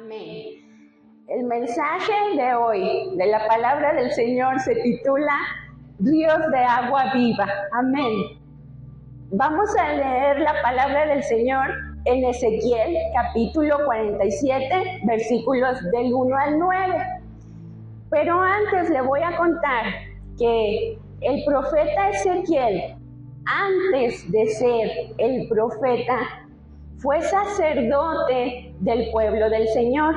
Amén. El mensaje de hoy de la palabra del Señor se titula Ríos de agua viva. Amén. Vamos a leer la palabra del Señor en Ezequiel capítulo 47, versículos del 1 al 9. Pero antes le voy a contar que el profeta Ezequiel, antes de ser el profeta, fue sacerdote del pueblo del Señor.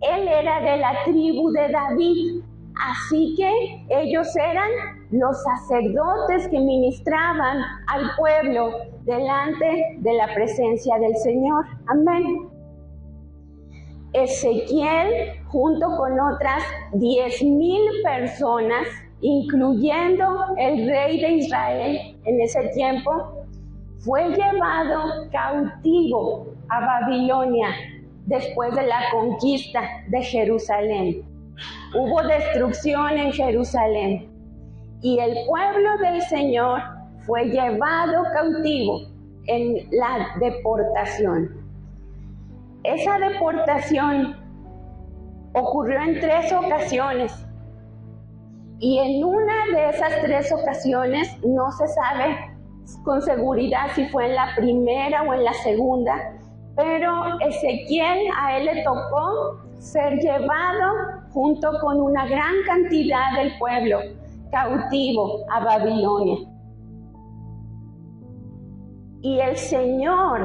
Él era de la tribu de David, así que ellos eran los sacerdotes que ministraban al pueblo delante de la presencia del Señor. Amén. Ezequiel, junto con otras 10,000 personas, incluyendo el rey de Israel en ese tiempo, fue llevado cautivo a Babilonia después de la conquista de Jerusalén. Hubo destrucción en Jerusalén y el pueblo del Señor fue llevado cautivo en la deportación. Esa deportación ocurrió en 3 ocasiones y en una de esas 3 ocasiones no se sabe con seguridad si fue en la primera o en la segunda, pero Ezequiel, a él le tocó ser llevado junto con una gran cantidad del pueblo cautivo a Babilonia. Y el Señor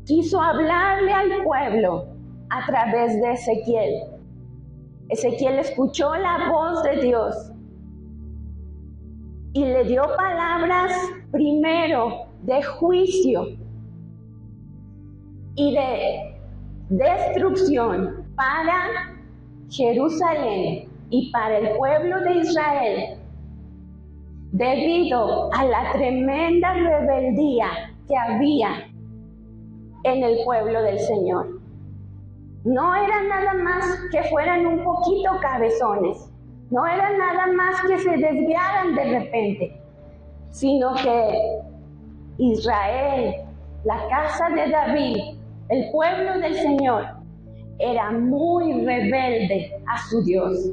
quiso hablarle al pueblo a través de Ezequiel. Ezequiel escuchó la voz de Dios y le dio palabras primero de juicio y de destrucción para Jerusalén y para el pueblo de Israel, debido a la tremenda rebeldía que había en el pueblo del Señor. No era nada más que fueran un poquito cabezones, no era nada más que se desviaran de repente, sino que Israel, la casa de David, el pueblo del Señor, era muy rebelde a su Dios.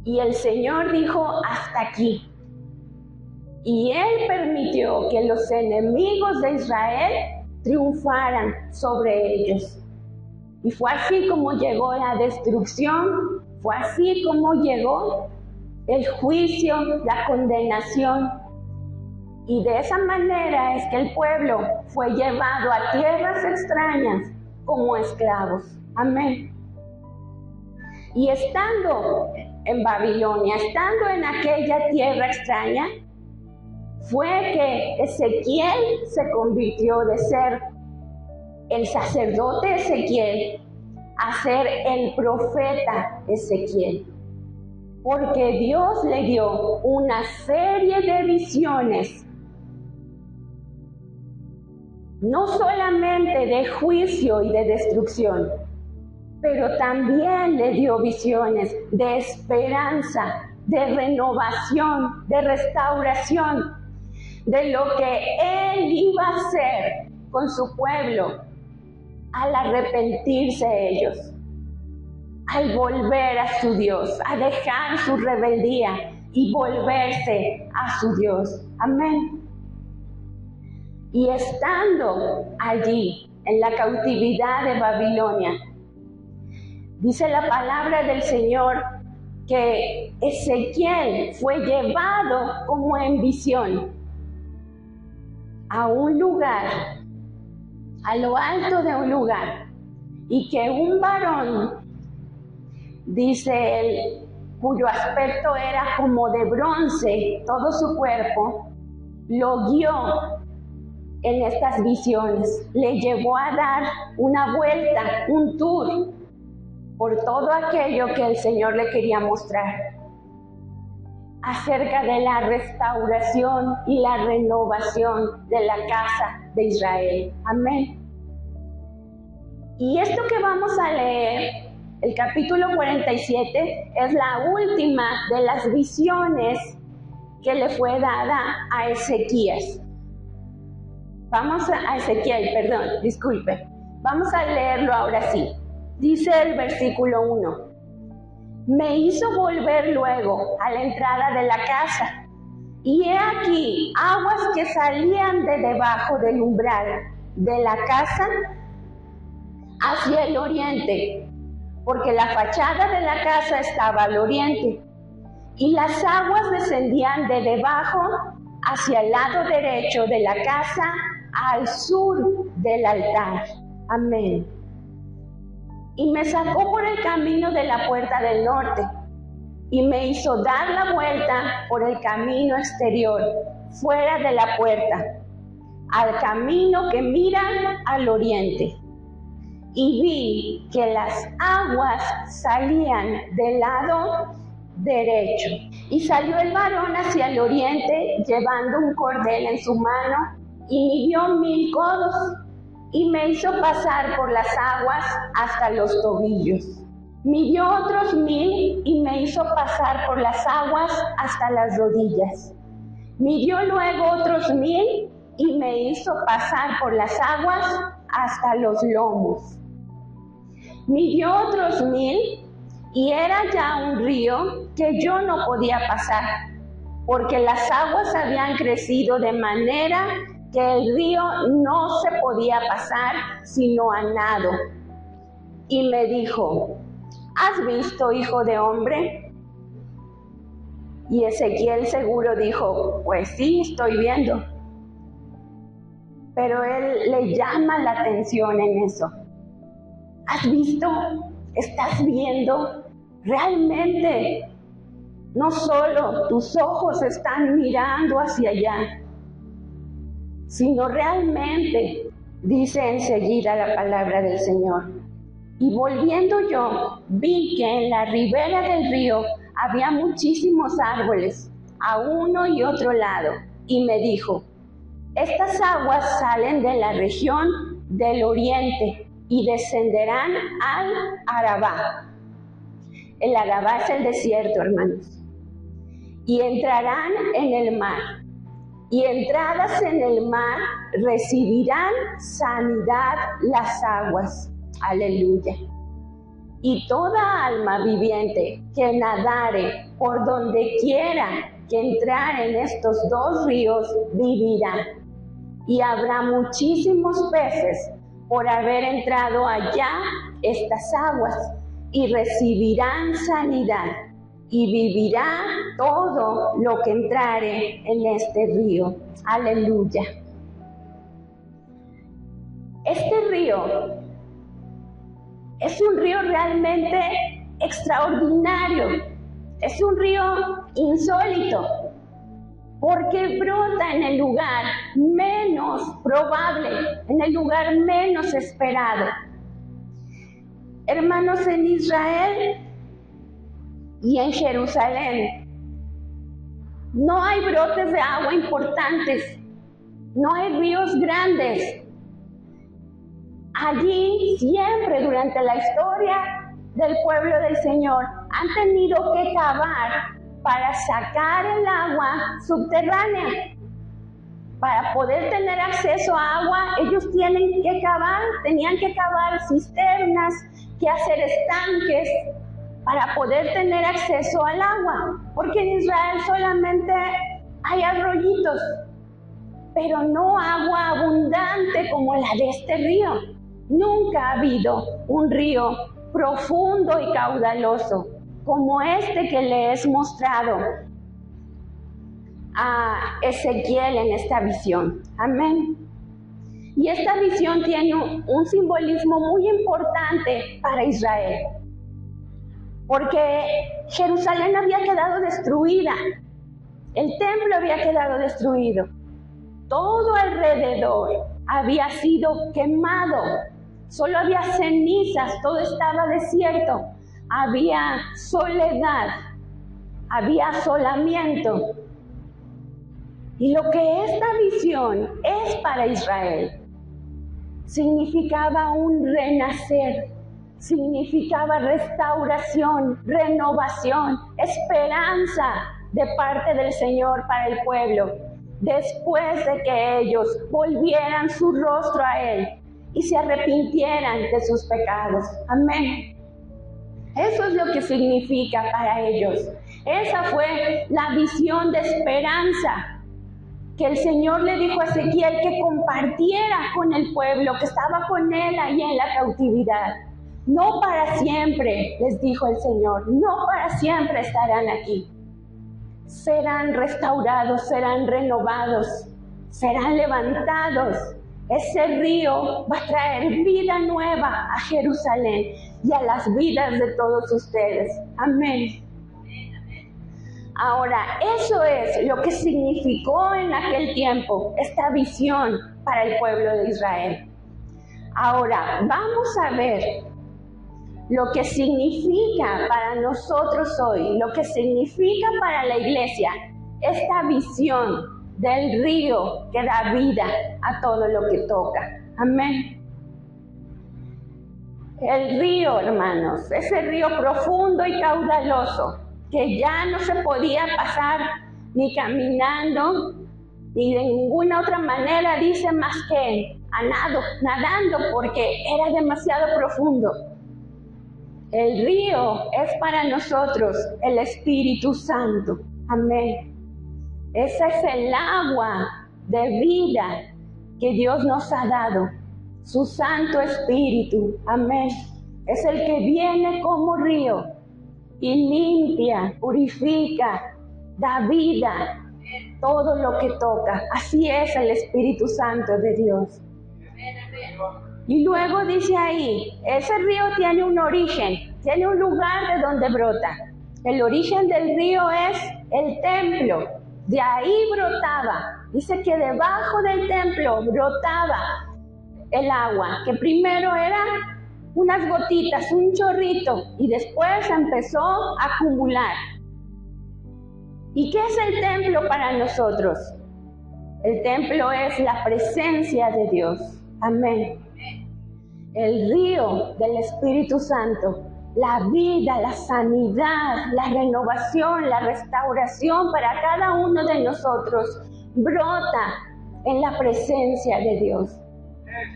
Y el Señor dijo, hasta aquí. Y Él permitió que los enemigos de Israel triunfaran sobre ellos. Y fue así como llegó la destrucción, fue así como llegó el juicio, la condenación. Y de esa manera es que el pueblo fue llevado a tierras extrañas como esclavos. Amén. Y estando en Babilonia, estando en aquella tierra extraña, fue que Ezequiel se convirtió de ser el sacerdote Ezequiel a ser el profeta Ezequiel. Porque Dios le dio una serie de visiones, no solamente de juicio y de destrucción, pero también le dio visiones de esperanza, de renovación, de restauración, de lo que Él iba a hacer con su pueblo al arrepentirse ellos, al volver a su Dios, a dejar su rebeldía y volverse a su Dios. Amén. Y estando allí en la cautividad de Babilonia, dice la palabra del Señor que Ezequiel fue llevado como en visión a un lugar, a lo alto de un lugar, y que un varón, dice él, cuyo aspecto era como de bronce, todo su cuerpo, lo guió en estas visiones, le llevó a dar una vuelta, un tour, por todo aquello que el Señor le quería mostrar, acerca de la restauración y la renovación de la casa de Israel. Amén. Y esto que vamos a leer, el capítulo 47, es la última de las visiones que le fue dada a Ezequías. Vamos a Ezequiel, perdón, disculpe. Vamos a leerlo ahora sí. Dice el versículo 1. Me hizo volver luego a la entrada de la casa, y he aquí aguas que salían de debajo del umbral de la casa hacia el oriente, porque la fachada de la casa estaba al oriente, y las aguas descendían de debajo hacia el lado derecho de la casa al sur del altar. Amén. Y me sacó por el camino de la puerta del norte, y me hizo dar la vuelta por el camino exterior, fuera de la puerta, al camino que mira al oriente. Y vi que las aguas salían del lado derecho. Y salió el varón hacia el oriente, llevando un cordel en su mano, y midió 1000 codos, y me hizo pasar por las aguas hasta los tobillos. Midió otros 1000 y me hizo pasar por las aguas hasta las rodillas. Midió luego otros 1000 y me hizo pasar por las aguas hasta los lomos. Midió otros 1000 y era ya un río que yo no podía pasar, porque las aguas habían crecido de manera que el río no se podía pasar sino a nado. Y me dijo, ¿has visto, hijo de hombre? Y Ezequiel seguro dijo, pues sí, estoy viendo. Pero él le llama la atención en eso. ¿Has visto? ¿Estás viendo? Realmente, no solo tus ojos están mirando hacia allá, sino realmente, dice enseguida la palabra del Señor. Y volviendo yo, vi que en la ribera del río había muchísimos árboles, a uno y otro lado, y me dijo, Estas aguas salen de la región del oriente y descenderán al Arabá. El Arabá es el desierto, hermanos. Y entrarán en el mar. Y entradas en el mar recibirán sanidad las aguas. Aleluya. Y toda alma viviente que nadare por donde quiera que entrar en estos dos ríos vivirá. Y habrá muchísimos peces por haber entrado allá estas aguas, y recibirán sanidad, y vivirá todo lo que entrare en este río. Aleluya. Este río es un río realmente extraordinario, es un río insólito, porque brota en el lugar menos probable, en el lugar menos esperado. Hermanos, en Israel y en Jerusalén no hay brotes de agua importantes, no hay ríos grandes. Allí siempre durante la historia del pueblo del Señor han tenido que cavar para sacar el agua subterránea. Para poder tener acceso a agua, ellos tenían que cavar cisternas, que hacer estanques para poder tener acceso al agua, porque en Israel solamente hay arroyitos, pero no agua abundante como la de este río. Nunca ha habido un río profundo y caudaloso como este que le es mostrado a Ezequiel en esta visión. Amén. Y esta visión tiene un simbolismo muy importante para Israel, porque Jerusalén había quedado destruida, el templo había quedado destruido, todo alrededor había sido quemado, solo había cenizas, todo estaba desierto, había soledad, había asolamiento. Y lo que esta visión es para Israel significaba un renacer, significaba restauración, renovación, esperanza de parte del Señor para el pueblo, después de que ellos volvieran su rostro a Él y se arrepintieran de sus pecados. Amén. Eso es lo que significa para ellos. Esa fue la visión de esperanza que el Señor le dijo a Ezequiel que compartiera con el pueblo que estaba con él ahí en la cautividad. No para siempre, les dijo el Señor, no para siempre estarán aquí. Serán restaurados, serán renovados, serán levantados. Ese río va a traer vida nueva a Jerusalén y a las vidas de todos ustedes. Amén. Ahora, eso es lo que significó en aquel tiempo esta visión para el pueblo de Israel. Ahora, vamos a ver lo que significa para nosotros hoy, lo que significa para la iglesia, esta visión del río que da vida a todo lo que toca. Amén. El río, hermanos, ese río profundo y caudaloso, que ya no se podía pasar ni caminando, ni de ninguna otra manera, dice, más que nadando, porque era demasiado profundo. El río es para nosotros el Espíritu Santo. Amén. Ese es el agua de vida que Dios nos ha dado, su Santo Espíritu. Amén. Es el que viene como río y limpia, purifica, da vida, todo lo que toca. Así es el Espíritu Santo de Dios. Y luego dice ahí, ese río tiene un origen, tiene un lugar de donde brota. El origen del río es el templo, de ahí brotaba. Dice que debajo del templo brotaba el agua, que primero era unas gotitas, un chorrito, y después empezó a acumular. ¿Y qué es el templo para nosotros? El templo es la presencia de Dios. Amén. El río del Espíritu Santo, la vida, la sanidad, la renovación, la restauración para cada uno de nosotros brota en la presencia de Dios.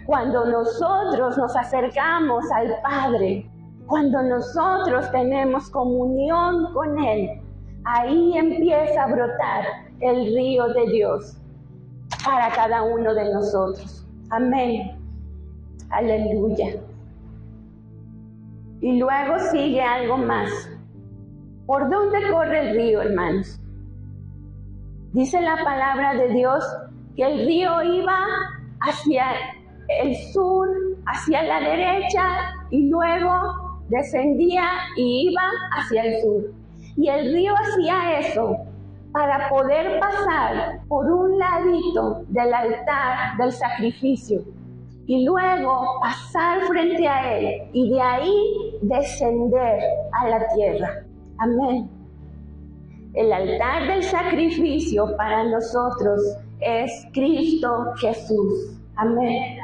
Cuando nosotros nos acercamos al Padre, cuando nosotros tenemos comunión con Él, ahí empieza a brotar el río de Dios para cada uno de nosotros. Amén. Aleluya. Y luego sigue algo más. ¿Por dónde corre el río, hermanos? Dice la palabra de Dios que el río iba hacia el sur, hacia la derecha, y luego descendía y iba hacia el sur. Y el río hacía eso para poder pasar por un ladito del altar del sacrificio y luego pasar frente a él y de ahí descender a la tierra. Amén. El altar del sacrificio para nosotros es Cristo Jesús. Amén.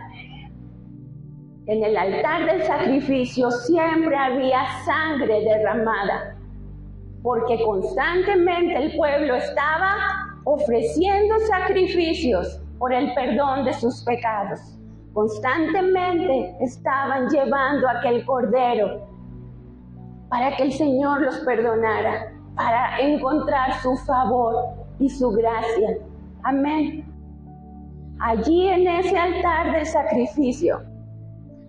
En el altar del sacrificio siempre había sangre derramada, porque constantemente el pueblo estaba ofreciendo sacrificios por el perdón de sus pecados. Constantemente estaban llevando aquel cordero para que el Señor los perdonara, para encontrar su favor y su gracia. Amén. Allí en ese altar del sacrificio,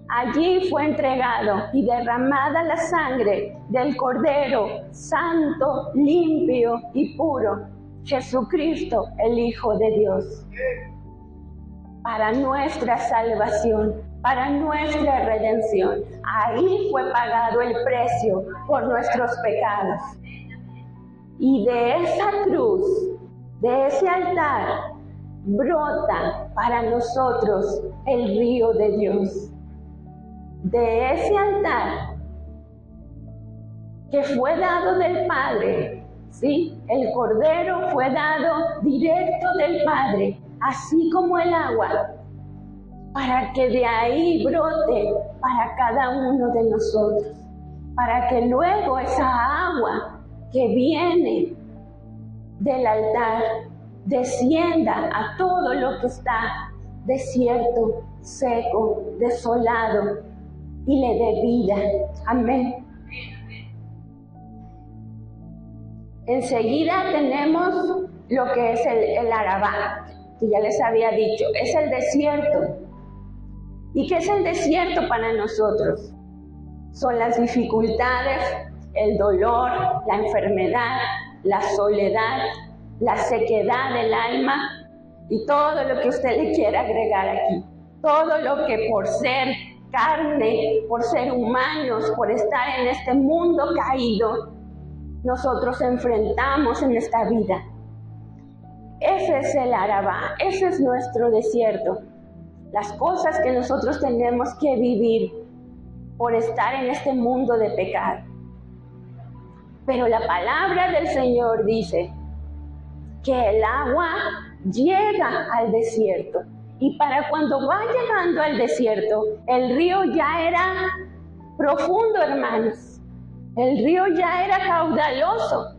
allí fue entregado y derramada la sangre del Cordero santo, limpio y puro, Jesucristo, el Hijo de Dios, para nuestra salvación, para nuestra redención. Ahí fue pagado el precio por nuestros pecados. Y de esa cruz, de ese altar, brota para nosotros el río de Dios. De ese altar que fue dado del Padre, ¿sí? El Cordero fue dado directo del Padre, así como el agua, para que de ahí brote para cada uno de nosotros, para que luego esa agua que viene del altar descienda a todo lo que está desierto, seco, desolado, y le dé vida. Amén. Enseguida tenemos lo que es el Arabá, que ya les había dicho, es el desierto. ¿Y qué es el desierto para nosotros? Son las dificultades, el dolor, la enfermedad, la soledad, la sequedad del alma y todo lo que usted le quiera agregar aquí. Todo lo que por ser carne, por ser humanos, por estar en este mundo caído, nosotros enfrentamos en esta vida. Ese es el Arabá, ese es nuestro desierto. Las cosas que nosotros tenemos que vivir por estar en este mundo de pecado. Pero la palabra del Señor dice que el agua llega al desierto. Y para cuando va llegando al desierto, el río ya era profundo, hermanos. El río ya era caudaloso.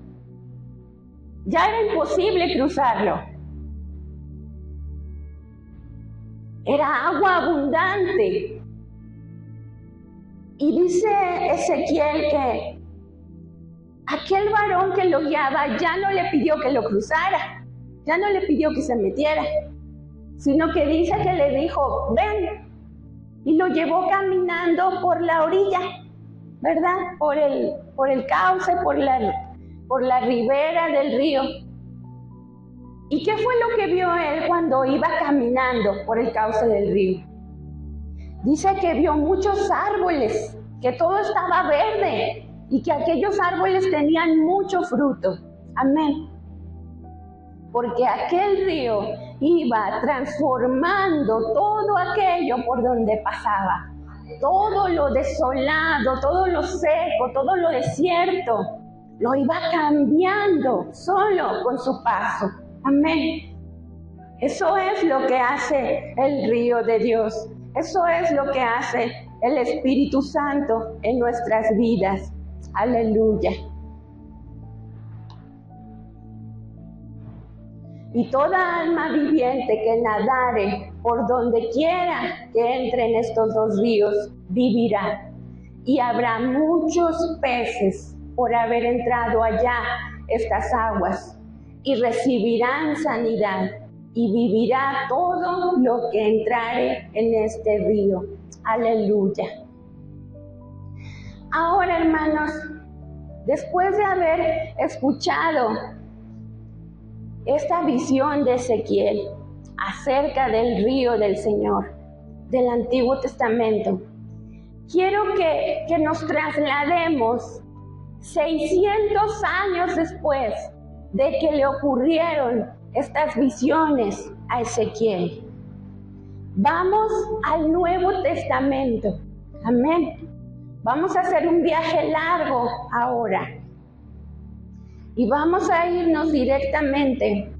Ya era imposible cruzarlo. Era agua abundante. Y dice Ezequiel que aquel varón que lo guiaba ya no le pidió que lo cruzara, ya no le pidió que se metiera, sino que dice que le dijo, ven, y lo llevó caminando por la orilla, ¿verdad? Por el cauce, por la ribera del río. ¿Y qué fue lo que vio él cuando iba caminando por el cauce del río? Dice que vio muchos árboles, que todo estaba verde y que aquellos árboles tenían mucho fruto. Amén. Porque aquel río iba transformando todo aquello por donde pasaba. Todo lo desolado, todo lo seco, todo lo desierto, lo iba cambiando solo con su paso. Amén. Eso es lo que hace el río de Dios. Eso es lo que hace el Espíritu Santo en nuestras vidas. Aleluya. Y toda alma viviente que nadare por donde quiera que entre en estos dos ríos, vivirá. Y habrá muchos peces por haber entrado allá estas aguas, y recibirán sanidad, y vivirá todo lo que entrare en este río. Aleluya. Ahora, hermanos, después de haber escuchado esta visión de Ezequiel acerca del río del Señor, del Antiguo Testamento, quiero que nos traslademos 600 años después de que le ocurrieron estas visiones a Ezequiel. Vamos al Nuevo Testamento. Amén. Vamos a hacer un viaje largo ahora. Y vamos a irnos directamente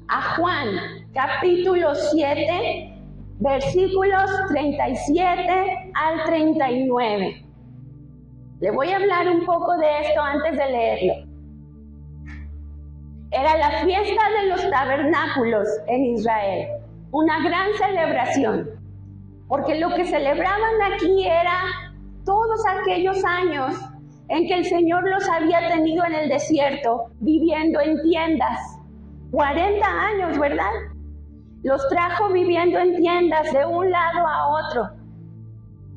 a Juan, capítulo 7, versículos 37 al 39. Le voy a hablar un poco de esto antes de leerlo. Era la fiesta de los tabernáculos en Israel, una gran celebración, porque lo que celebraban aquí era todos aquellos años en que el Señor los había tenido en el desierto, viviendo en tiendas. 40 años, ¿verdad? Los trajo viviendo en tiendas de un lado a otro.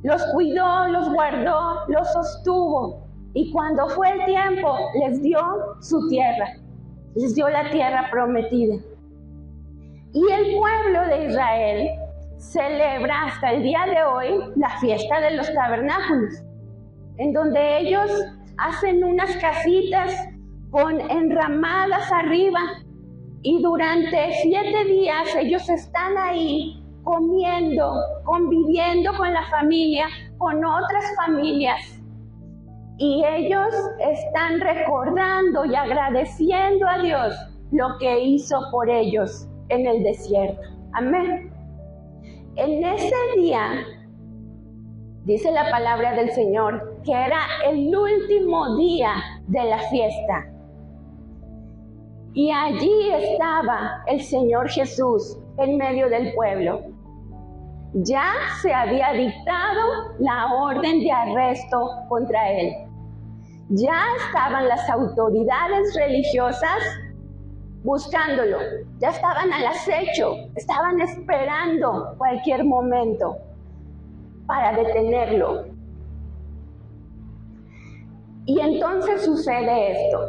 Los cuidó, los guardó, los sostuvo. Y cuando fue el tiempo, les dio su tierra. Les dio la tierra prometida. Y el pueblo de Israel celebra hasta el día de hoy la fiesta de los tabernáculos, en donde ellos hacen unas casitas con enramadas arriba, y durante 7 días ellos están ahí comiendo, conviviendo con la familia, con otras familias, y ellos están recordando y agradeciendo a Dios lo que hizo por ellos en el desierto. Amén. En ese día, dice la palabra del Señor, que era el último día de la fiesta. Y allí estaba el Señor Jesús en medio del pueblo. Ya se había dictado la orden de arresto contra él. Ya estaban las autoridades religiosas buscándolo, ya estaban al acecho, estaban esperando cualquier momento para detenerlo. Y entonces sucede esto.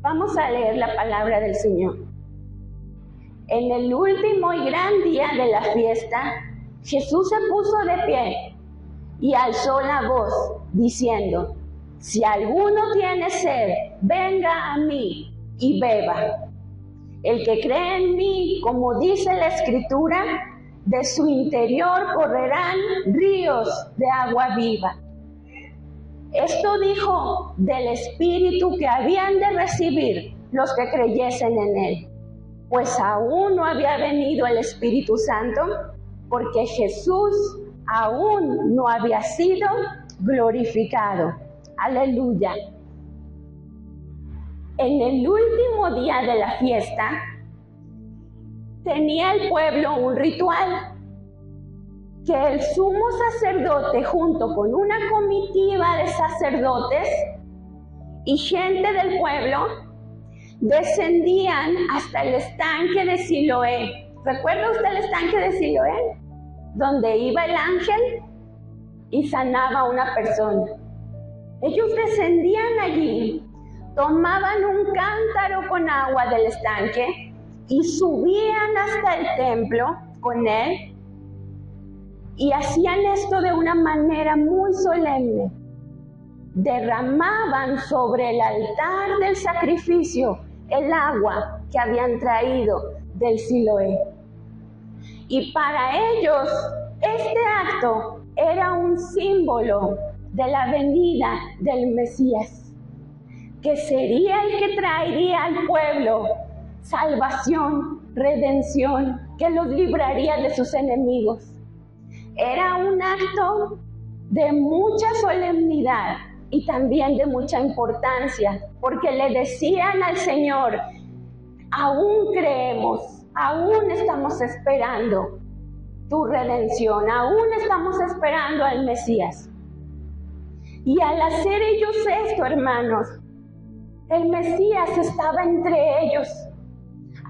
Vamos a leer la palabra del Señor. En el último y gran día de la fiesta, Jesús se puso de pie y alzó la voz, diciendo: si alguno tiene sed, venga a mí y beba. El que cree en mí, como dice la Escritura, de su interior correrán ríos de agua viva. Esto dijo del Espíritu que habían de recibir los que creyesen en él, pues aún no había venido el Espíritu Santo, porque Jesús aún no había sido glorificado. Aleluya. En el último día de la fiesta, tenía el pueblo un ritual, que el sumo sacerdote junto con una comitiva de sacerdotes y gente del pueblo descendían hasta el estanque de Siloé. ¿Recuerda usted el estanque de Siloé? Donde iba el ángel y sanaba a una persona. Ellos descendían allí, tomaban un cántaro con agua del estanque y subían hasta el templo con él, y hacían esto de una manera muy solemne. Derramaban sobre el altar del sacrificio el agua que habían traído del Siloé. Y para ellos este acto era un símbolo de la venida del Mesías, que sería el que traería al pueblo salvación, redención, que los libraría de sus enemigos. Era un acto de mucha solemnidad y también de mucha importancia, porque le decían al Señor: aún creemos, aún estamos esperando tu redención, aún estamos esperando al Mesías. Y al hacer ellos esto, hermanos, el Mesías estaba entre ellos,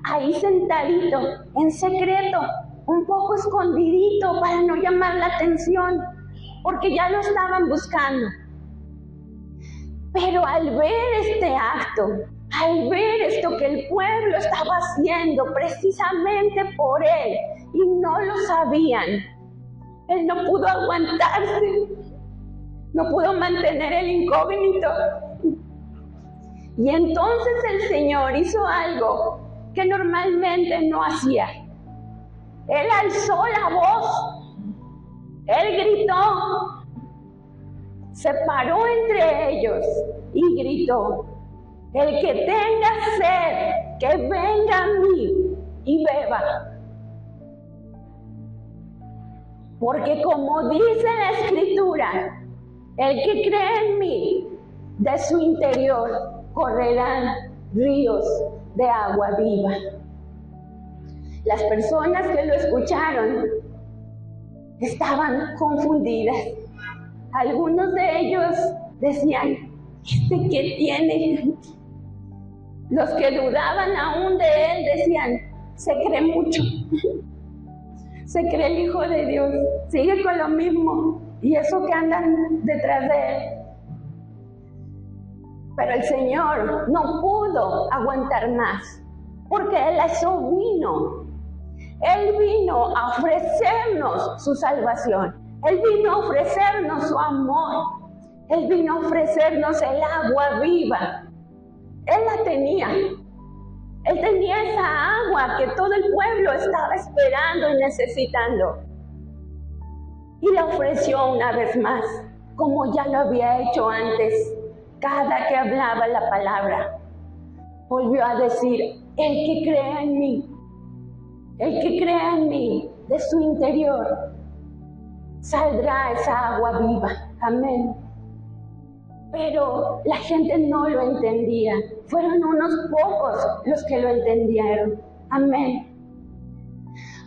ahí sentadito, en secreto, un poco escondidito para no llamar la atención, porque ya lo estaban buscando. Pero al ver este acto, al ver esto que el pueblo estaba haciendo precisamente por él, y no lo sabían, él no pudo aguantarse, no pudo mantener el incógnito. Y entonces el Señor hizo algo que normalmente no hacía. Él alzó la voz, él gritó, se paró entre ellos y gritó: el que tenga sed, que venga a mí y beba. Porque como dice la Escritura, el que cree en mí, de su interior correrán ríos de agua viva. Las personas que lo escucharon estaban confundidas. Algunos de ellos decían: ¿este qué tiene? Los que dudaban aún de él decían: se cree mucho, se cree el Hijo de Dios, sigue con lo mismo, y eso que andan detrás de él. Pero el Señor no pudo aguantar más, porque Él a eso vino. Él vino a ofrecernos su salvación. Él vino a ofrecernos su amor. Él vino a ofrecernos el agua viva. Él la tenía. Él tenía esa agua que todo el pueblo estaba esperando y necesitando. Y la ofreció una vez más, como ya lo había hecho antes. Cada que hablaba la palabra, volvió a decir: el que crea en mí, el que crea en mí, de su interior saldrá esa agua viva. Amén. Pero la gente no lo entendía. Fueron unos pocos los que lo entendieron. Amén.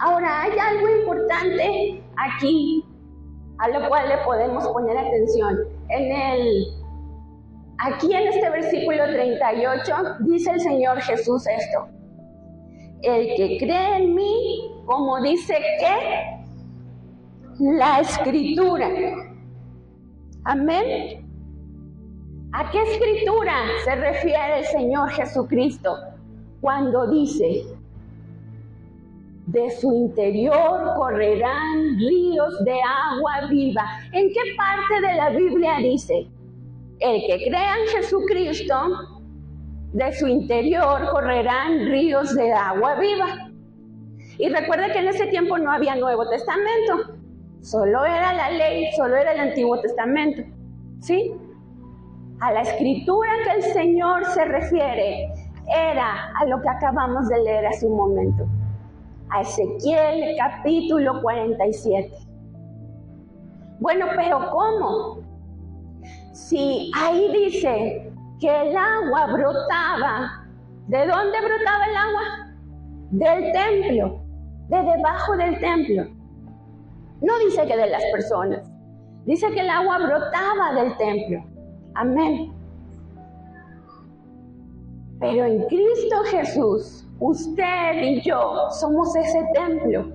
Ahora, hay algo importante aquí, a lo cual le podemos poner atención. Aquí en este versículo 38 dice el Señor Jesús esto: el que cree en mí, como dice que la Escritura. Amén. ¿A qué Escritura se refiere el Señor Jesucristo cuando dice: de su interior correrán ríos de agua viva? ¿En qué parte de la Biblia dice: el que crea en Jesucristo, de su interior correrán ríos de agua viva? Y recuerda que en ese tiempo no había Nuevo Testamento, solo era la ley, solo era el Antiguo Testamento, ¿sí? A la Escritura que el Señor se refiere era a lo que acabamos de leer hace un momento, a Ezequiel capítulo 47. Bueno, pero ¿cómo? Si ahí dice que el agua brotaba, ¿de dónde brotaba el agua? Del templo, de debajo del templo. No dice que de las personas, dice que el agua brotaba del templo. Amén. Pero en Cristo Jesús, usted y yo somos ese templo.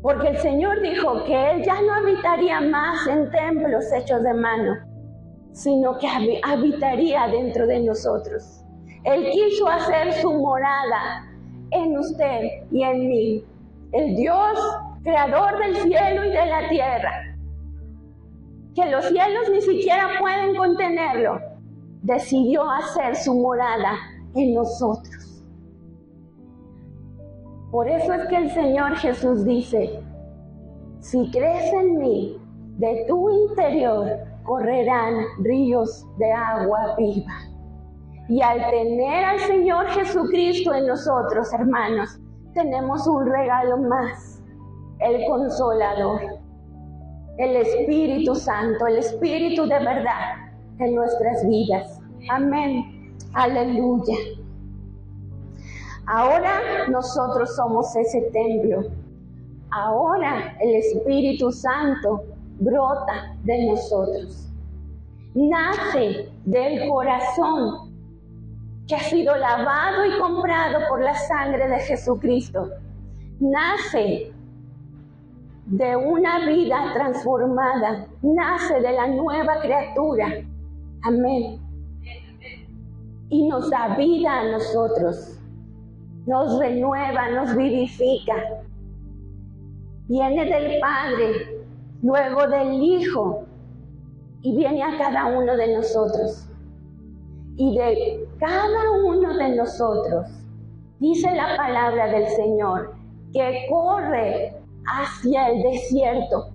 Porque el Señor dijo que Él ya no habitaría más en templos hechos de mano, sino que habitaría dentro de nosotros. Él quiso hacer su morada en usted y en mí. El Dios creador del cielo y de la tierra, que los cielos ni siquiera pueden contenerlo, decidió hacer su morada en nosotros. Por eso es que el Señor Jesús dice: si crees en mí, de tu interior correrán ríos de agua viva. Y al tener al Señor Jesucristo en nosotros, hermanos, tenemos un regalo más, el Consolador, el Espíritu Santo, el Espíritu de verdad en nuestras vidas. Amén. Aleluya. Ahora nosotros somos ese templo. Ahora el Espíritu Santo brota de nosotros. Nace del corazón que ha sido lavado y comprado por la sangre de Jesucristo. Nace de una vida transformada. Nace de la nueva criatura. Amén. Y nos da vida a nosotros. Nos renueva, nos vivifica. Viene del Padre, luego del Hijo, y viene a cada uno de nosotros. Y de cada uno de nosotros, dice la palabra del Señor, que corre hacia el desierto,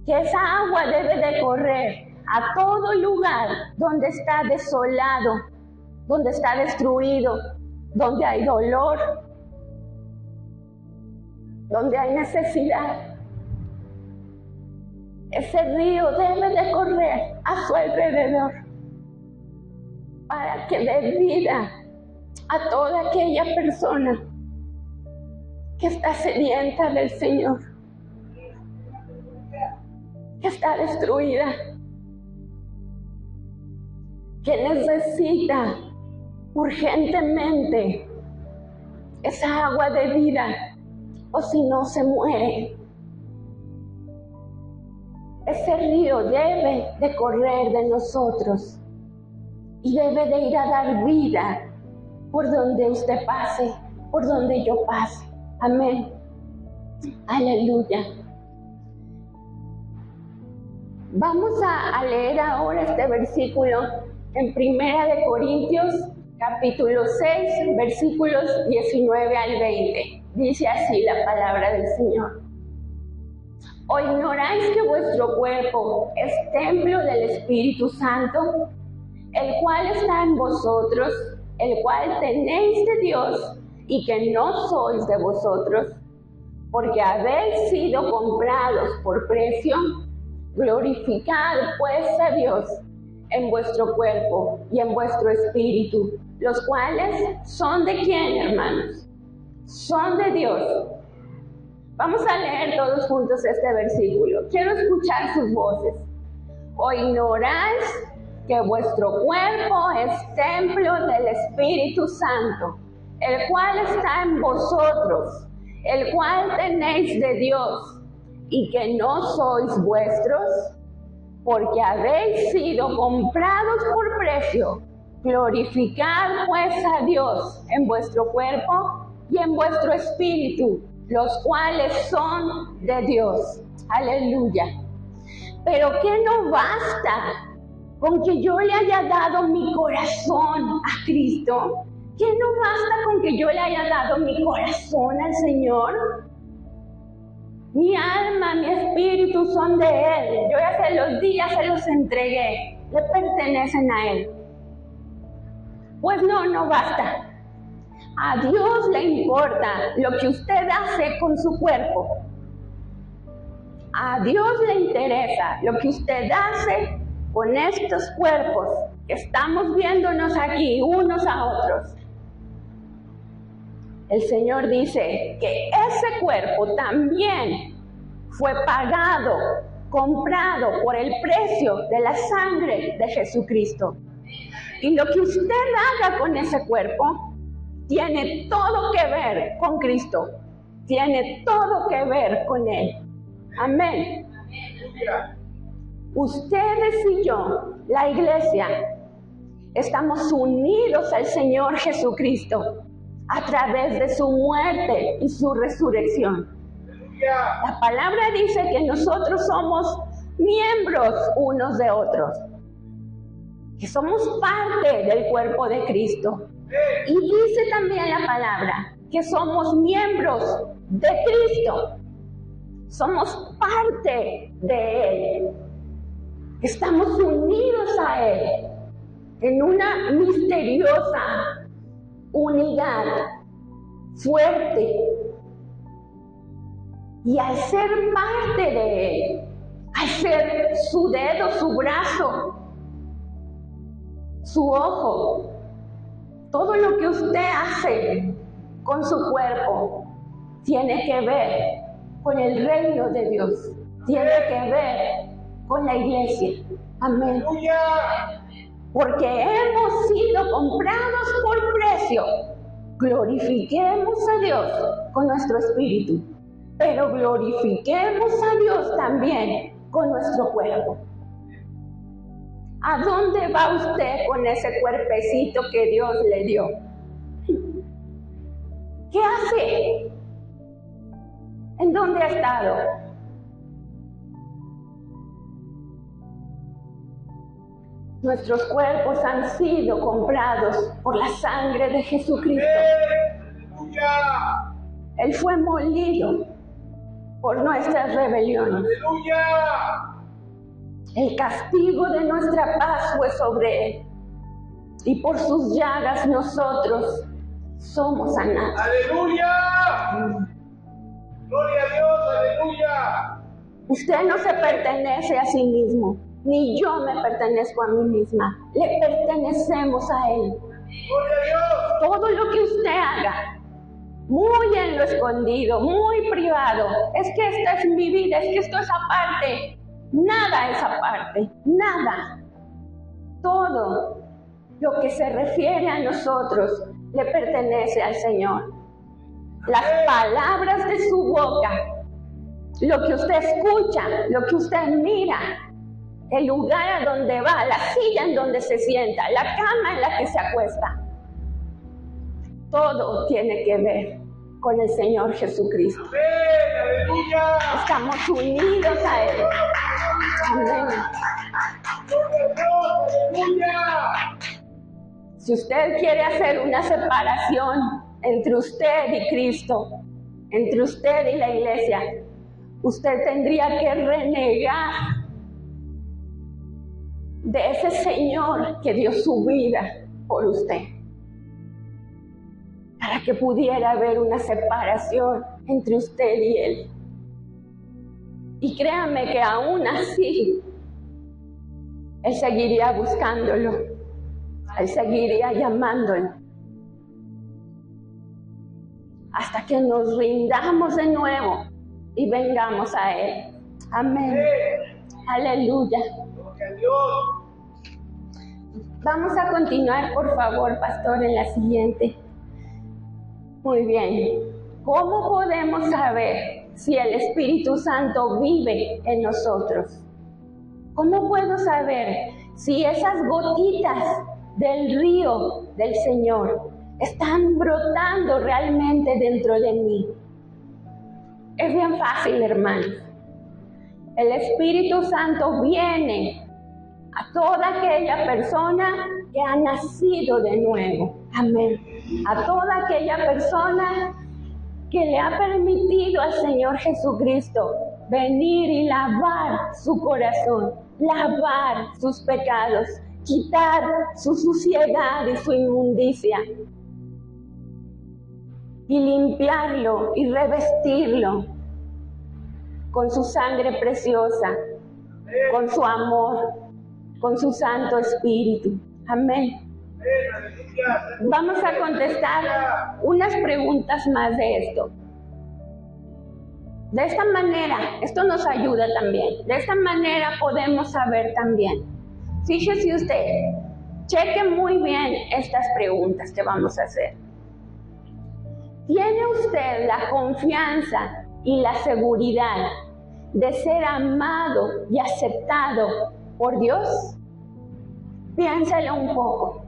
que esa agua debe de correr a todo lugar donde está desolado, donde está destruido, donde hay dolor, donde hay necesidad. Ese río debe de correr a su alrededor para que dé vida a toda aquella persona que está sedienta del Señor, que está destruida, que necesita urgentemente esa agua de vida, o si no se muere. Ese río debe de correr de nosotros y debe de ir a dar vida por donde usted pase, por donde yo pase. Amén. Aleluya. Vamos a leer ahora este versículo en 1 Corintios, capítulo 6, versículos 19 al 20. Dice así la palabra del Señor. ¿O ignoráis que vuestro cuerpo es templo del Espíritu Santo, el cual está en vosotros, el cual tenéis de Dios, y que no sois de vosotros? Porque habéis sido comprados por precio. Glorificad pues a Dios en vuestro cuerpo y en vuestro espíritu, los cuales son de quién, hermanos? Son de Dios. Vamos a leer todos juntos este versículo. Quiero escuchar sus voces. ¿O ignoráis que vuestro cuerpo es templo del Espíritu Santo, el cual está en vosotros, el cual tenéis de Dios, y que no sois vuestros? Porque habéis sido comprados por precio. Glorificad pues a Dios en vuestro cuerpo y en vuestro espíritu, los cuales son de Dios. Aleluya. Pero que no basta con que yo le haya dado mi corazón a Cristo. ¿Qué no basta con que yo le haya dado mi corazón al Señor? Mi alma, mi espíritu son de Él. Yo ya se los di, ya se los entregué. Le pertenecen a Él. Pues no basta. A Dios le importa lo que usted hace con su cuerpo. A Dios le interesa lo que usted hace con estos cuerpos que estamos viéndonos aquí unos a otros. El Señor dice que ese cuerpo también fue pagado, comprado por el precio de la sangre de Jesucristo. Y lo que usted haga con ese cuerpo tiene todo que ver con Cristo, tiene todo que ver con Él. Amén. Ustedes y yo, la iglesia, estamos unidos al Señor Jesucristo a través de su muerte y su resurrección. La palabra dice que nosotros somos miembros unos de otros, que somos parte del cuerpo de Cristo. Y dice también la palabra que somos miembros de Cristo, somos parte de Él. Estamos unidos a Él en una misteriosa unidad fuerte. Y al ser parte de Él, al ser su dedo, su brazo, su ojo, todo lo que usted hace con su cuerpo tiene que ver con el reino de Dios, tiene que ver con la iglesia. Amén. Porque hemos sido comprados por precio. Glorifiquemos a Dios con nuestro espíritu, pero glorifiquemos a Dios también con nuestro cuerpo. ¿A dónde va usted con ese cuerpecito que Dios le dio? ¿Qué hace? ¿En dónde ha estado? Nuestros cuerpos han sido comprados por la sangre de Jesucristo. Él fue molido por nuestras rebeliones. El castigo de nuestra paz fue sobre Él, y por sus llagas nosotros somos sanados. ¡Aleluya! ¡Gloria a Dios! ¡Aleluya! Usted no se pertenece a sí mismo, ni yo me pertenezco a mí misma. Le pertenecemos a Él. ¡Gloria a Dios! Todo lo que usted haga, muy en lo escondido, muy privado, es que esta es mi vida, es que esto es aparte. Nada es aparte, nada. Todo lo que se refiere a nosotros le pertenece al Señor. Las palabras de su boca, lo que usted escucha, lo que usted mira, el lugar a donde va, la silla en donde se sienta, la cama en la que se acuesta, todo tiene que ver con el Señor Jesucristo. ¡Aleluya! Estamos unidos a Él. Amén. ¡Aleluya! Si usted quiere hacer una separación entre usted y Cristo, entre usted y la iglesia, usted tendría que renegar de ese Señor que dio su vida por usted, para que pudiera haber una separación entre usted y Él. Y créame que aún así, Él seguiría buscándolo, Él seguiría llamándolo, hasta que nos rindamos de nuevo y vengamos a Él. Amén. Aleluya. ¡Gloria a Dios! Vamos a continuar, por favor, pastor, en la siguiente. Muy bien. ¿Cómo podemos saber si el Espíritu Santo vive en nosotros? ¿Cómo puedo saber si esas gotitas del río del Señor están brotando realmente dentro de mí? Es bien fácil, hermanos. El Espíritu Santo viene a toda aquella persona que ha nacido de nuevo. Amén. A toda aquella persona que le ha permitido al Señor Jesucristo venir y lavar su corazón, lavar sus pecados, quitar su suciedad y su inmundicia, y limpiarlo y revestirlo con su sangre preciosa, con su amor, con su Santo Espíritu. Amén. Vamos a contestar unas preguntas más de esto. De esta manera, esto nos ayuda también. De esta manera podemos saber también. Fíjese usted, cheque muy bien estas preguntas que vamos a hacer. ¿Tiene usted la confianza y la seguridad de ser amado y aceptado por Dios? Piénsalo un poco.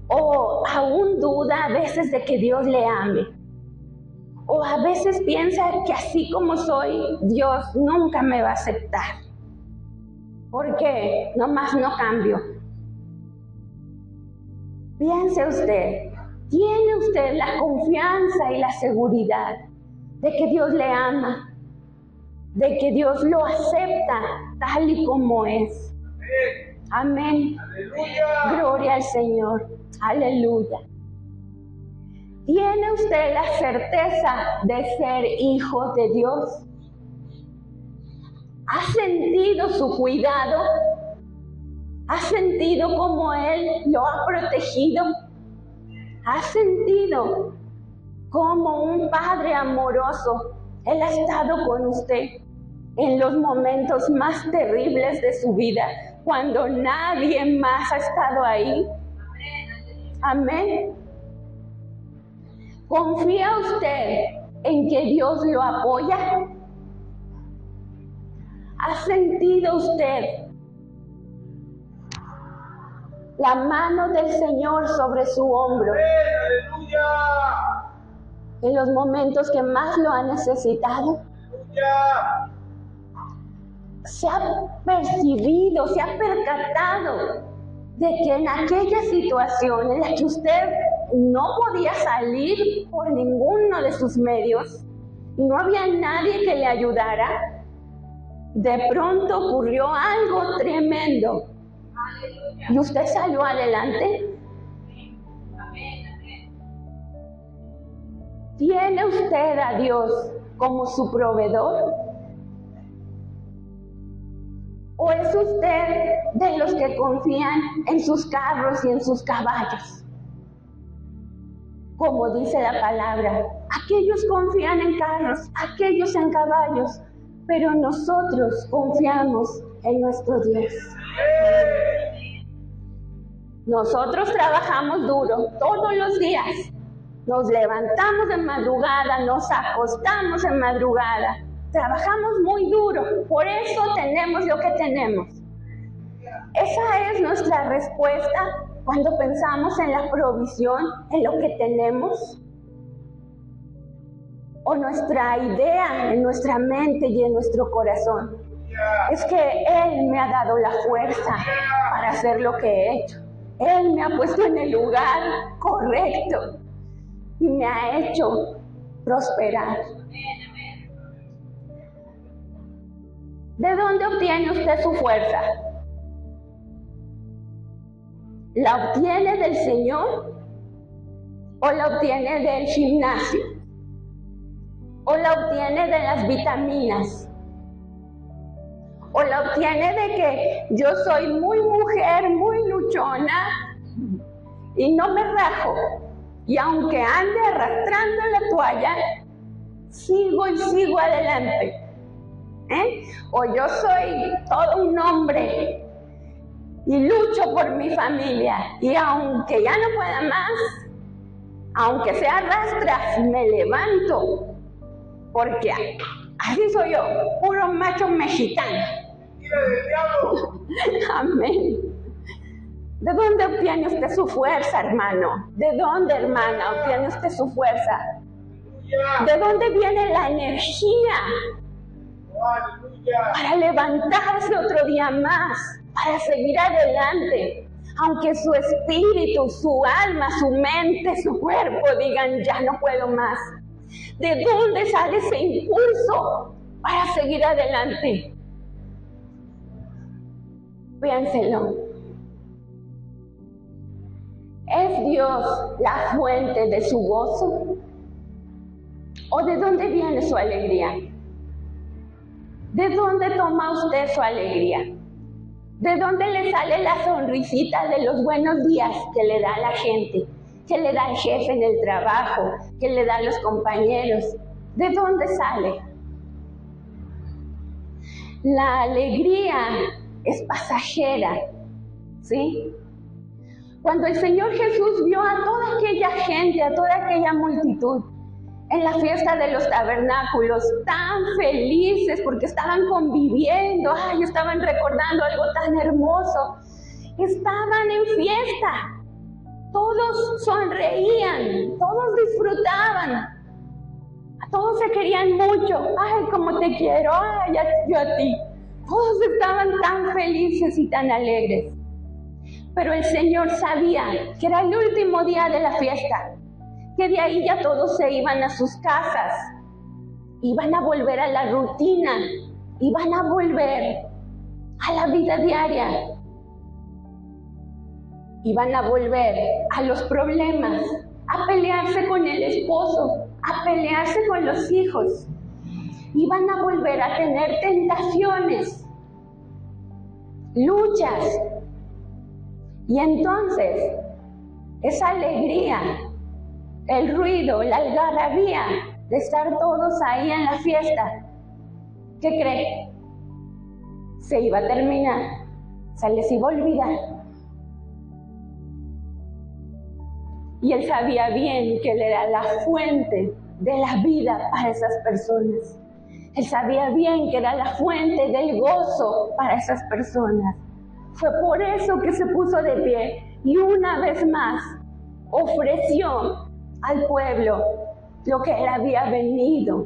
O aún duda a veces de que Dios le ame. O a veces piensa que así como soy, Dios nunca me va a aceptar. ¿Por qué? Nomás no cambio. Piense usted, ¿tiene usted la confianza y la seguridad de que Dios le ama? de que Dios lo acepta tal y como es. Amén. Aleluya. Gloria al Señor. Aleluya. ¿Tiene usted la certeza de ser hijo de Dios? ¿Ha sentido su cuidado? ¿Ha sentido cómo Él lo ha protegido? ¿Ha sentido cómo un Padre amoroso Él ha estado con usted en los momentos más terribles de su vida, cuando nadie más ha estado ahí? Amén. ¿Confía usted en que Dios lo apoya? ¿Ha sentido usted la mano del Señor sobre su hombro Aleluya. en los momentos que más lo ha necesitado? Aleluya. ¿Se ha percibido, se ha percatado de que en aquella situación en la que usted no podía salir por ninguno de sus medios y no había nadie que le ayudara, de pronto ocurrió algo tremendo y usted salió adelante? ¿Tiene usted a Dios como su proveedor? ¿O es usted de los que confían en sus carros y en sus caballos? Como dice la palabra, aquellos confían en carros, aquellos en caballos, pero nosotros confiamos en nuestro Dios. Nosotros trabajamos duro todos los días. Nos levantamos de madrugada, nos acostamos en madrugada. Trabajamos muy duro, por eso tenemos lo que tenemos. Esa es nuestra respuesta cuando pensamos en la provisión, en lo que tenemos. O nuestra idea en nuestra mente y en nuestro corazón es que Él me ha dado la fuerza para hacer lo que he hecho. Él me ha puesto en el lugar correcto y me ha hecho prosperar. ¿De dónde obtiene usted su fuerza? ¿La obtiene del Señor? ¿O la obtiene del gimnasio? ¿O la obtiene de las vitaminas? ¿O la obtiene de que yo soy muy mujer, muy luchona y no me rajo? Y aunque ande arrastrando la toalla, sigo y sigo adelante. O yo soy todo un hombre y lucho por mi familia, y aunque ya no pueda más, aunque sea arrastras, me levanto, porque así soy yo, puro macho mexicano. Tira del diablo. Amén. ¿De dónde obtiene usted su fuerza, hermano? ¿De dónde, hermana, obtiene usted su fuerza? Aleluya. ¿De dónde viene la energía Aleluya. para levantarse otro día más, para seguir adelante? Aunque su espíritu, su alma, su mente, su cuerpo digan, ya no puedo más. ¿De dónde sale ese impulso para seguir adelante? Piénselo. ¿Es Dios la fuente de su gozo? ¿O de dónde viene su alegría? ¿De dónde toma usted su alegría? ¿De dónde le sale la sonrisita de los buenos días que le da la gente, que le da el jefe en el trabajo, que le dan los compañeros? ¿De dónde sale? La alegría es pasajera, ¿sí? Cuando el Señor Jesús vio a toda aquella gente, a toda aquella multitud, en la fiesta de los tabernáculos, tan felices porque estaban conviviendo, estaban recordando algo tan hermoso, estaban en fiesta, todos sonreían, todos disfrutaban, todos se querían mucho, como te quiero, yo a ti, todos estaban tan felices y tan alegres. Pero el Señor sabía que era el último día de la fiesta, que de ahí ya todos se iban a sus casas iban a volver a la rutina, iban a volver a la vida diaria, iban a volver a los problemas, a pelearse con el esposo, a pelearse con los hijos, iban a volver a tener tentaciones, luchas. Y entonces, esa alegría, el ruido, la algarabía de estar todos ahí en la fiesta, ¿qué cree? Se iba a terminar, se les iba a olvidar. Y él sabía bien que él era la fuente de la vida para esas personas. Él sabía bien que era la fuente del gozo para esas personas. Fue por eso que se puso de pie y una vez más ofreció al pueblo lo que él había venido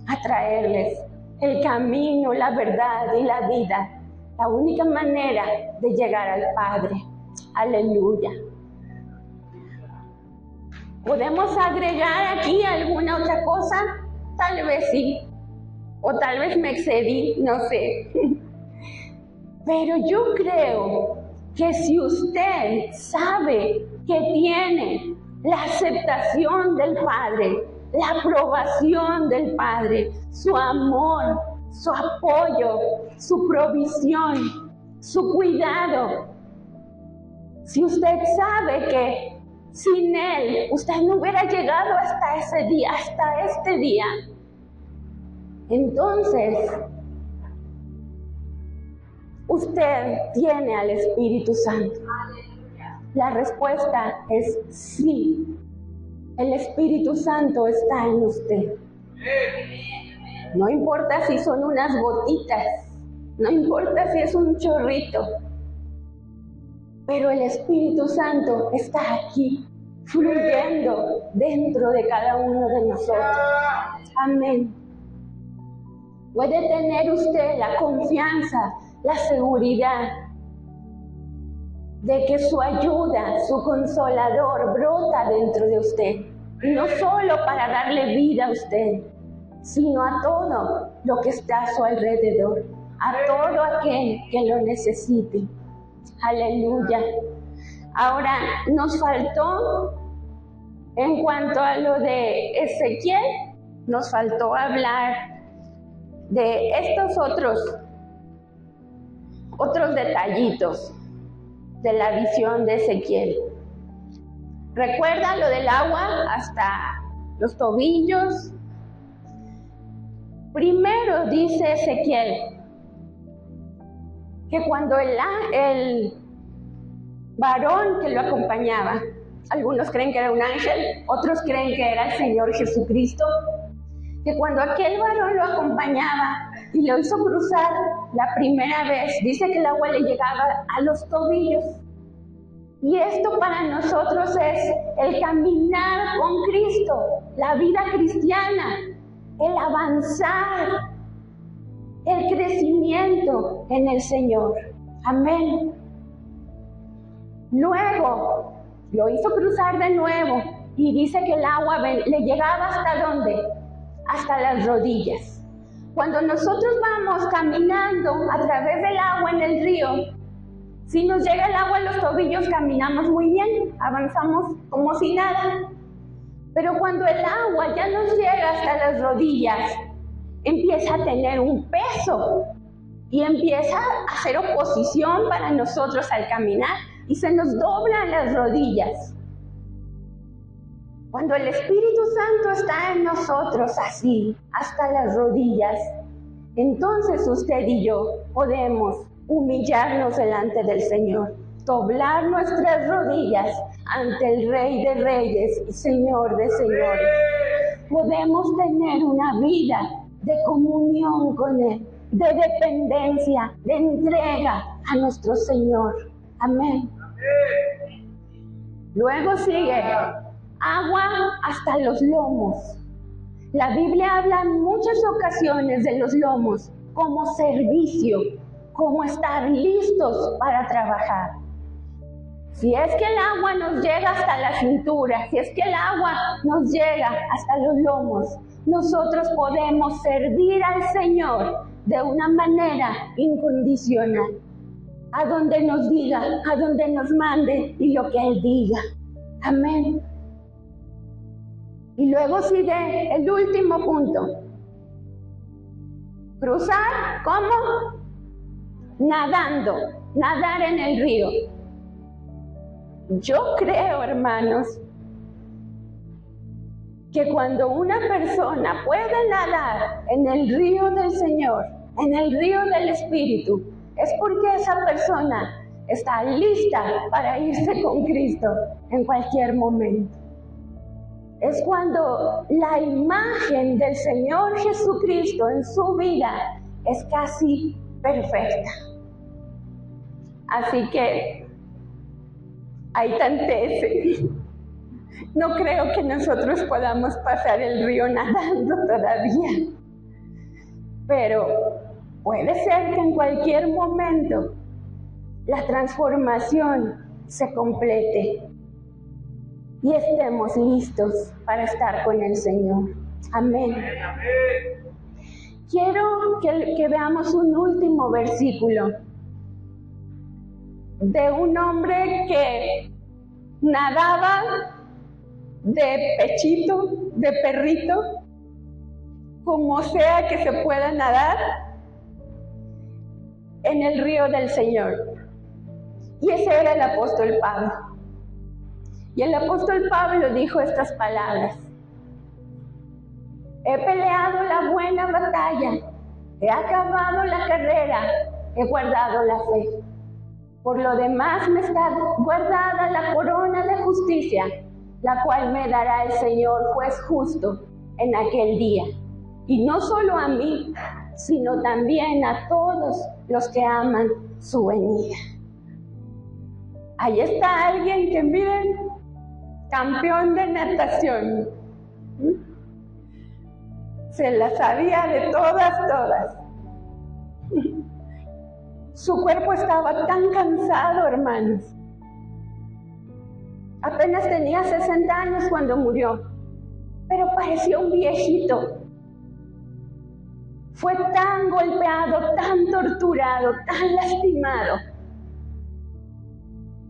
a traerles: el camino, la verdad y la vida, la única manera de llegar al Padre. Aleluya. ¿Podemos agregar aquí alguna otra cosa? Tal vez sí, o tal vez me excedí, no sé. Pero yo creo que si usted sabe que tiene la aceptación del Padre, la aprobación del Padre, su amor, su apoyo, su provisión, su cuidado, si usted sabe que sin Él usted no hubiera llegado hasta ese día, hasta este día, entonces usted tiene al Espíritu Santo. La respuesta es sí. El Espíritu Santo está en usted. No importa si son unas gotitas, no importa si es un chorrito, pero el Espíritu Santo está aquí, fluyendo dentro de cada uno de nosotros. Amén. Puede tener usted la confianza, la seguridad de que su ayuda, su consolador brota dentro de usted. Y no solo para darle vida a usted, sino a todo lo que está a su alrededor, a todo aquel que lo necesite. Aleluya. Ahora nos faltó, en cuanto a lo de Ezequiel, nos faltó hablar de estos otros detallitos de la visión de Ezequiel. ¿Recuerda lo del agua hasta los tobillos? Primero dice Ezequiel que cuando el varón que lo acompañaba, algunos creen que era un ángel, otros creen que era el Señor Jesucristo, que cuando aquel varón lo acompañaba y lo hizo cruzar la primera vez, dice que el agua le llegaba a los tobillos. Y esto para nosotros es el caminar con Cristo, la vida cristiana, el avanzar, el crecimiento en el Señor. Amén. Luego lo hizo cruzar de nuevo y dice que el agua le llegaba ¿hasta dónde? Hasta las rodillas. Cuando nosotros vamos caminando a través del agua en el río, si nos llega el agua a los tobillos, caminamos muy bien, avanzamos como si nada. Pero cuando el agua ya nos llega hasta las rodillas, empieza a tener un peso y empieza a hacer oposición para nosotros al caminar y se nos doblan las rodillas. Cuando el Espíritu Santo está en nosotros así, hasta las rodillas, entonces usted y yo podemos humillarnos delante del Señor, doblar nuestras rodillas ante el Rey de Reyes y Señor de Señores. Podemos tener una vida de comunión con Él, de dependencia, de entrega a nuestro Señor. Amén. Luego sigue, agua hasta los lomos. La Biblia habla en muchas ocasiones de los lomos como servicio, como estar listos para trabajar. Si es que el agua nos llega hasta la cintura, si es que el agua nos llega hasta los lomos, nosotros podemos servir al Señor de una manera incondicional. A donde nos diga, a donde nos mande y lo que Él diga. Amén. Y luego sigue el último punto. Cruzar, ¿cómo? Nadando, nadar en el río. Yo creo, hermanos, que cuando una persona puede nadar en el río del Señor, en el río del Espíritu, es porque esa persona está lista para irse con Cristo en cualquier momento. Es cuando la imagen del Señor Jesucristo en su vida es casi perfecta. Así que hay tantece. No creo que nosotros podamos pasar el río nadando todavía. Pero puede ser que en cualquier momento la transformación se complete y estemos listos para estar con el Señor. Amén. Quiero que veamos un último versículo de un hombre que nadaba de pechito, de perrito, como sea que se pueda nadar, en el río del Señor. Y ese era el apóstol Pablo. Y el apóstol Pablo dijo estas palabras: he peleado la buena batalla, he acabado la carrera, he guardado la fe. Por lo demás me está guardada la corona de justicia, la cual me dará el Señor juez justo en aquel día. Y no solo a mí, sino también a todos los que aman su venida. Ahí está alguien que, miren, campeón de natación. Se la sabía de todas. Su cuerpo estaba tan cansado, hermanos. Apenas tenía 60 años cuando murió, pero parecía un viejito. Fue tan golpeado, tan torturado, tan lastimado.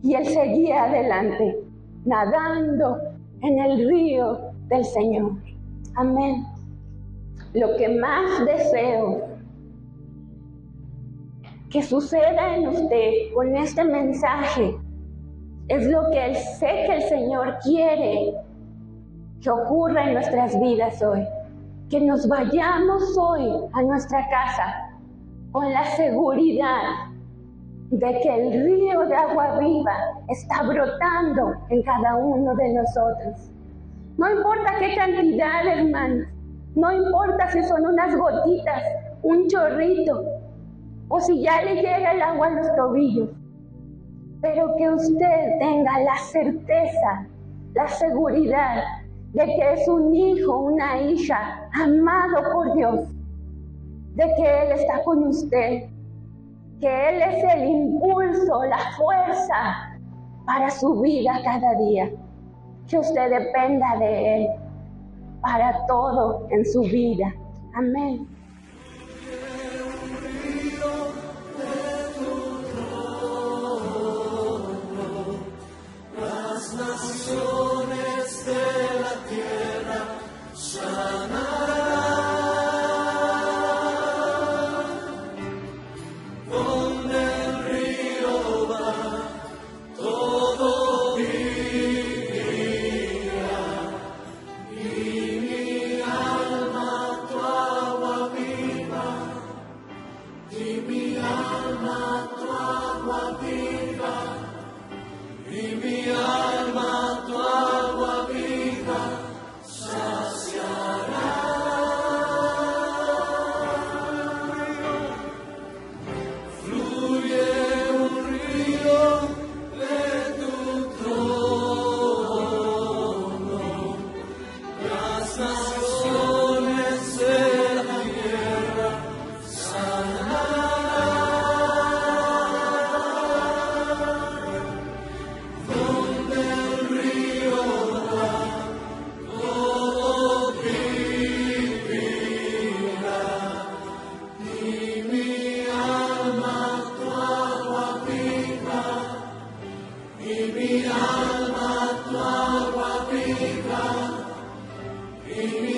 Y él seguía adelante, nadando en el río del Señor. Amén. Lo que más deseo que suceda en usted con este mensaje es lo que sé que el Señor quiere que ocurra en nuestras vidas hoy. Que nos vayamos hoy a nuestra casa con la seguridad de que el río de agua viva está brotando en cada uno de nosotros. No importa qué cantidad, hermanos, no importa si son unas gotitas, un chorrito, o si ya le llega el agua a los tobillos, pero que usted tenga la certeza, la seguridad de que es un hijo, una hija amado por Dios, de que Él está con usted, que Él es el impulso, la fuerza para su vida cada día, que usted dependa de Él para todo en su vida. Amén. Las naciones de la tierra sanarán. Donde el río va, todo vivirá. Y mi alma tu agua viva. Y mi alma tu agua viva. Y mi alma tu agua viva saciará. Fluye un río de tu trono, las naciones de la tierra sanarán. y mi